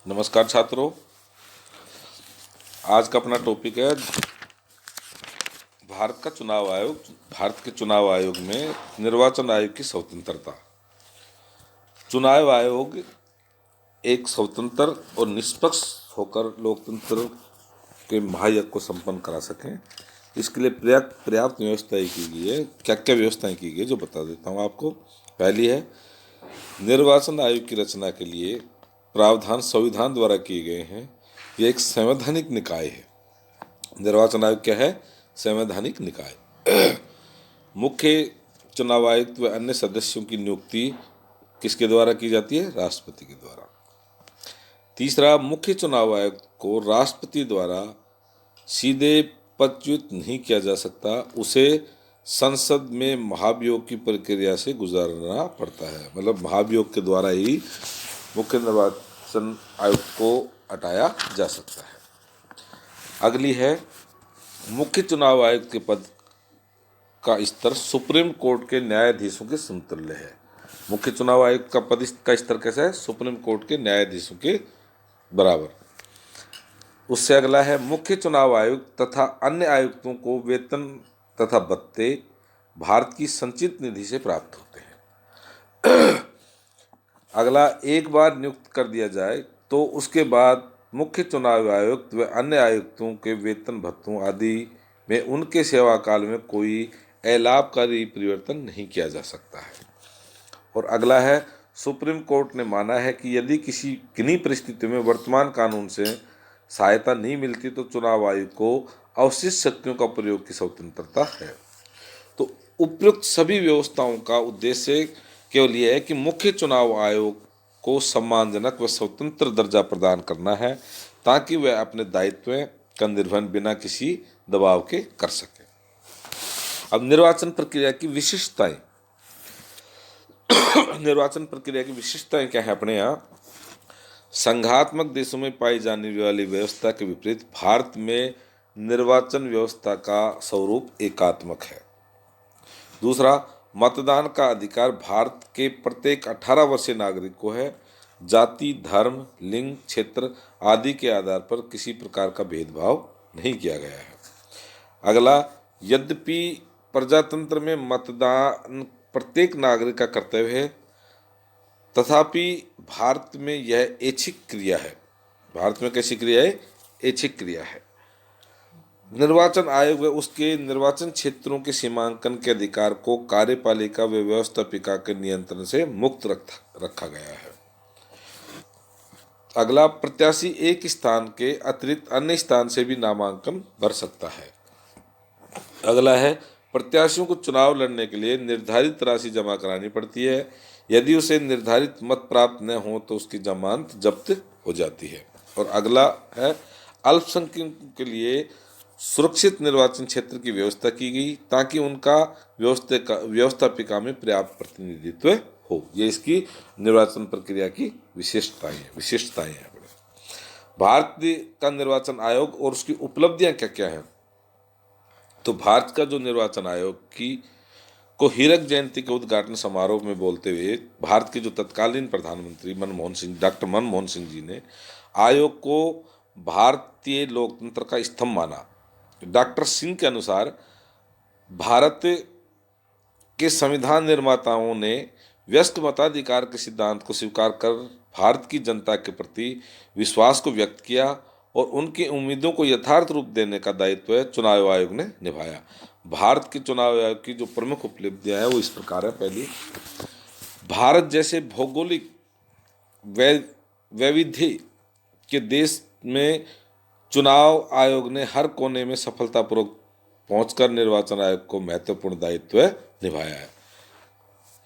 नमस्कार छात्रों, आज का अपना टॉपिक है भारत का चुनाव आयोग। भारत के चुनाव आयोग में निर्वाचन आयोग की स्वतंत्रता। चुनाव आयोग एक स्वतंत्र और निष्पक्ष होकर लोकतंत्र के महायज्ञ को संपन्न करा सकें, इसके लिए पर्याप्त व्यवस्थाएं की गई है। क्या क्या व्यवस्थाएं की गई है जो बता देता हूँ आपको। पहली है, निर्वाचन आयोग की रचना के लिए प्रावधान संविधान द्वारा किए गए हैं। यह एक संवैधानिक निकाय है। निर्वाचन आयोग क्या है? संवैधानिक निकाय। मुख्य चुनाव आयुक्त व अन्य सदस्यों की नियुक्ति किसके द्वारा की जाती है? राष्ट्रपति के द्वारा। तीसरा, मुख्य चुनाव आयुक्त को राष्ट्रपति द्वारा सीधे पदच्युत नहीं किया जा सकता, उसे संसद में महाभियोग की प्रक्रिया से गुजरना पड़ता है। मतलब महाभियोग के द्वारा ही मुख्य निर्वाचन आयुक्त को हटाया जा सकता है। अगली है, मुख्य चुनाव आयुक्त के पद का स्तर सुप्रीम कोर्ट के न्यायाधीशों के समतुल्य है। मुख्य चुनाव आयुक्त का पद का स्तर कैसा है? सुप्रीम कोर्ट के न्यायाधीशों के बराबर। उससे अगला है, मुख्य चुनाव आयुक्त तथा अन्य आयुक्तों को वेतन तथा भत्ते भारत की संचित निधि से प्राप्त होते हैं। अगला, एक बार नियुक्त कर दिया जाए तो उसके बाद मुख्य चुनाव आयुक्त व अन्य आयुक्तों के वेतन भत्तों आदि में उनके सेवा काल में कोई अलाभकारी परिवर्तन नहीं किया जा सकता है। और अगला है, सुप्रीम कोर्ट ने माना है कि यदि किन्हीं परिस्थितियों में वर्तमान कानून से सहायता नहीं मिलती तो चुनाव आयोग को अवशिष्ट शक्तियों का प्रयोग की स्वतंत्रता है। तो उपयुक्त सभी व्यवस्थाओं का उद्देश्य केवल यह है कि मुख्य चुनाव आयोग को सम्मानजनक व स्वतंत्र दर्जा प्रदान करना है, ताकि वह अपने दायित्वों का निर्वहन बिना किसी दबाव के कर सके। अब निर्वाचन प्रक्रिया की विशिष्टताएं। निर्वाचन प्रक्रिया की विशिष्टताएं क्या है अपने यहाँ? संघात्मक देशों में पाई जाने वाली व्यवस्था के विपरीत भारत में निर्वाचन व्यवस्था का स्वरूप एकात्मक है। दूसरा, मतदान का अधिकार भारत के प्रत्येक 18 वर्षीय नागरिक को है। जाति, धर्म, लिंग, क्षेत्र आदि के आधार पर किसी प्रकार का भेदभाव नहीं किया गया है। अगला, यद्यपि प्रजातंत्र में मतदान प्रत्येक नागरिक का कर्तव्य है, तथापि भारत में यह ऐच्छिक क्रिया है। भारत में कैसी क्रिया है? ऐच्छिक क्रिया है। निर्वाचन आयोग व उसके निर्वाचन क्षेत्रों के सीमांकन के अधिकार को कार्यपालिका व व्यवस्थापिका के नियंत्रण से मुक्त रखा गया है। अगला, प्रत्याशी एक स्थान के अतिरिक्त अन्य स्थान से भी नामांकन भर सकता है। अगला है, प्रत्याशियों को चुनाव लड़ने के लिए निर्धारित राशि जमा करानी पड़ती है। यदि उसे निर्धारित मत प्राप्त न हो तो उसकी जमानत जब्त हो जाती है। और अगला है, अल्पसंख्यकों के लिए सुरक्षित निर्वाचन क्षेत्र की व्यवस्था की गई, ताकि उनका व्यवस्थापिका में पर्याप्त प्रतिनिधित्व हो। ये इसकी निर्वाचन प्रक्रिया की विशिष्टताएं हैं। भारत का निर्वाचन आयोग और उसकी उपलब्धियां क्या क्या हैं? तो भारत का जो निर्वाचन आयोग की को हीरक जयंती के उद्घाटन समारोह में बोलते हुए भारत के जो तत्कालीन प्रधानमंत्री डॉक्टर मनमोहन सिंह जी ने आयोग को भारतीय लोकतंत्र का स्तंभ माना। डॉक्टर सिंह के अनुसार भारत के संविधान निर्माताओं ने व्यस्त मताधिकार के सिद्धांत को स्वीकार कर भारत की जनता के प्रति विश्वास को व्यक्त किया और उनकी उम्मीदों को यथार्थ रूप देने का दायित्व चुनाव आयोग ने निभाया। भारत के चुनाव आयोग की जो प्रमुख उपलब्धियां हैं वो इस प्रकार है। पहली, भारत जैसे भौगोलिक वैविध्य के देश में चुनाव आयोग ने हर कोने में सफलतापूर्वक पहुंचकर निर्वाचन आयोग को महत्वपूर्ण दायित्व निभाया है।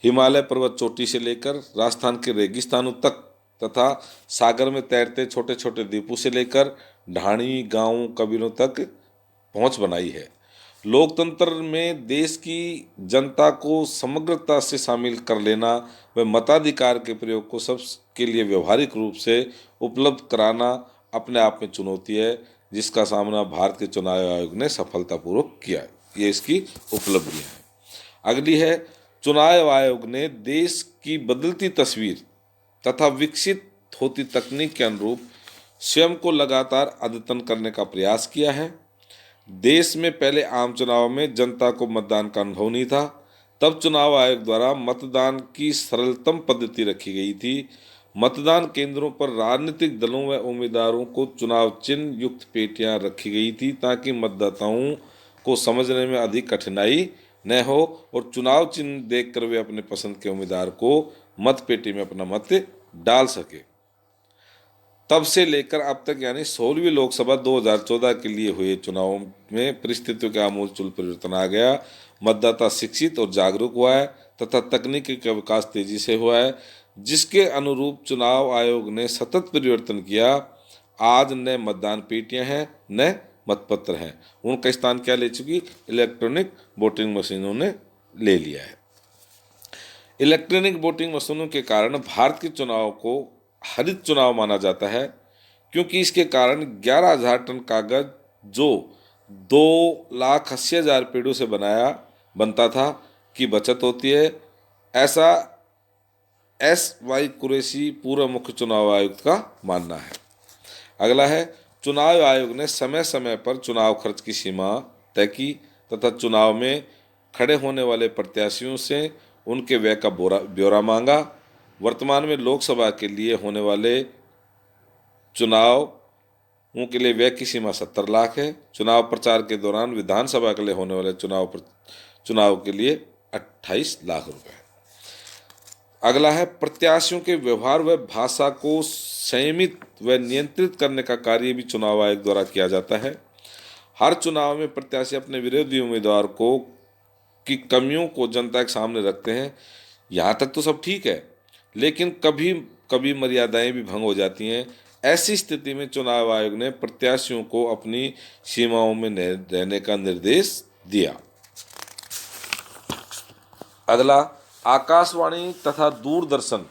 हिमालय पर्वत चोटी से लेकर राजस्थान के रेगिस्तानों तक तथा सागर में तैरते छोटे छोटे द्वीपों से लेकर ढाणी गांवों कबीलों तक पहुंच बनाई है। लोकतंत्र में देश की जनता को समग्रता से शामिल कर लेना व मताधिकार के प्रयोग को सबके लिए व्यवहारिक रूप से उपलब्ध कराना अपने आप में चुनौती है, जिसका सामना भारत के चुनाव आयोग ने सफलतापूर्वक किया है। ये इसकी उपलब्धियां हैं। अगली है, चुनाव आयोग ने देश की बदलती तस्वीर तथा विकसित होती तकनीक के अनुरूप स्वयं को लगातार अद्यतन करने का प्रयास किया है। देश में पहले आम चुनाव में जनता को मतदान का अनुभव नहीं था, तब चुनाव आयोग द्वारा मतदान की सरलतम पद्धति रखी गई थी। मतदान केंद्रों पर राजनीतिक दलों व उम्मीदवारों को चुनाव चिन्ह युक्त पेटियां रखी गई थी ताकि मतदाताओं को समझने में अधिक कठिनाई न हो और चुनाव चिन्ह देखकर वे अपने पसंद के उम्मीदवार को मत पेटी में अपना मत डाल सके। तब से लेकर अब तक यानी 16वीं लोकसभा 2014 के लिए हुए चुनावों में परिस्थितियों का आमूल परिवर्तन आ गया। मतदाता शिक्षित और जागरूक हुआ है तथा तकनीकी का विकास तेजी से हुआ है, जिसके अनुरूप चुनाव आयोग ने सतत परिवर्तन किया। आज न मतदान पेटियां हैं न मतपत्र हैं, उनका स्थान क्या ले चुकी, इलेक्ट्रॉनिक वोटिंग मशीनों ने ले लिया है। इलेक्ट्रॉनिक वोटिंग मशीनों के कारण भारत के चुनाव को हरित चुनाव माना जाता है, क्योंकि इसके कारण 11,000 टन कागज जो 2,80,000 पेड़ों से बनता था की बचत होती है। ऐसा S.Y. कुरैशी पूर्व मुख्य चुनाव आयुक्त का मानना है। अगला है, चुनाव आयोग ने समय समय पर चुनाव खर्च की सीमा तय की तथा चुनाव में खड़े होने वाले प्रत्याशियों से उनके व्यय का ब्यौरा मांगा। वर्तमान में लोकसभा के लिए होने वाले चुनावों के लिए व्यय की सीमा 70 लाख है। चुनाव प्रचार के दौरान विधानसभा के लिए होने वाले चुनाव के लिए 28 लाख रुपए। अगला है, प्रत्याशियों के व्यवहार व भाषा को संयमित व नियंत्रित करने का कार्य भी चुनाव आयोग द्वारा किया जाता है। हर चुनाव में प्रत्याशी अपने विरोधी उम्मीदवार की कमियों को जनता के सामने रखते हैं। यहाँ तक तो सब ठीक है, लेकिन कभी कभी मर्यादाएं भी भंग हो जाती हैं। ऐसी स्थिति में चुनाव आयोग ने प्रत्याशियों को अपनी सीमाओं में रहने का निर्देश दिया। अगला, आकाशवाणी तथा दूरदर्शन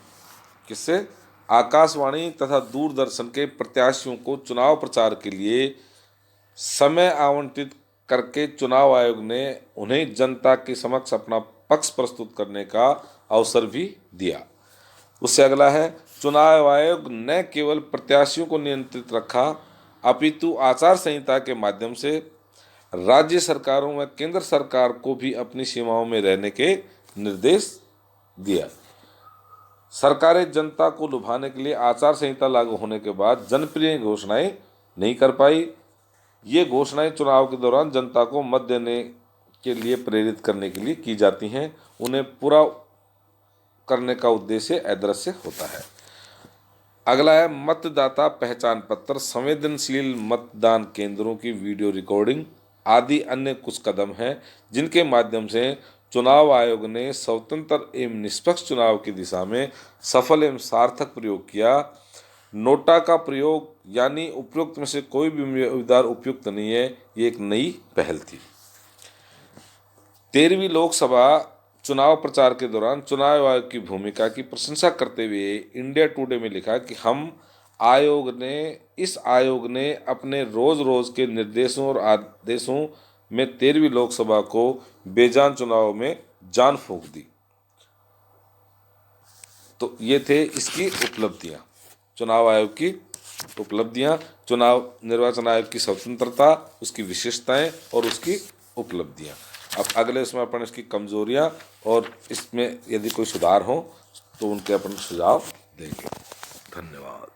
आकाशवाणी तथा दूरदर्शन के प्रत्याशियों को चुनाव प्रचार के लिए समय आवंटित करके चुनाव आयोग ने उन्हें जनता के समक्ष अपना पक्ष प्रस्तुत करने का अवसर भी दिया। उससे अगला है, चुनाव आयोग न केवल प्रत्याशियों को नियंत्रित रखा, अपितु आचार संहिता के माध्यम से राज्य सरकारों व केंद्र सरकार को भी अपनी सीमाओं में रहने के निर्देश दिया। सरकारें जनता को लुभाने के लिए आचार संहिता लागू होने के बाद जनप्रिय घोषणाएं नहीं कर पाई। ये घोषणाएं चुनाव के दौरान जनता को मत देने के लिए प्रेरित करने के लिए की जाती हैं। उन्हें पूरा करने का उद्देश्य अदृश्य होता है। अगला है, मतदाता पहचान पत्र, संवेदनशील मतदान केंद्रों की वीडियो रिकॉर्डिंग आदि अन्य कुछ कदम हैं जिनके माध्यम से चुनाव आयोग ने स्वतंत्र एवं निष्पक्ष चुनाव की दिशा में सफल एवं सार्थक प्रयोग किया। नोटा का प्रयोग यानी उपयुक्त में से कोई भी उम्मीदवार उपयुक्त नहीं है, ये एक नई पहल थी। 13वीं लोकसभा चुनाव प्रचार के दौरान चुनाव आयोग की भूमिका की प्रशंसा करते हुए इंडिया टुडे में लिखा कि इस आयोग ने अपने रोज रोज के निर्देशों और आदेशों में 13वीं लोकसभा को बेजान चुनाव में जान फूंक दी। तो ये थे इसकी उपलब्धियां, चुनाव आयोग की उपलब्धियां, चुनाव निर्वाचन आयोग की स्वतंत्रता, उसकी विशेषताएं और उसकी उपलब्धियां। अब अगले इसमें अपन इसकी कमजोरियां और इसमें यदि कोई सुधार हो तो उनके अपन सुझाव देंगे। धन्यवाद।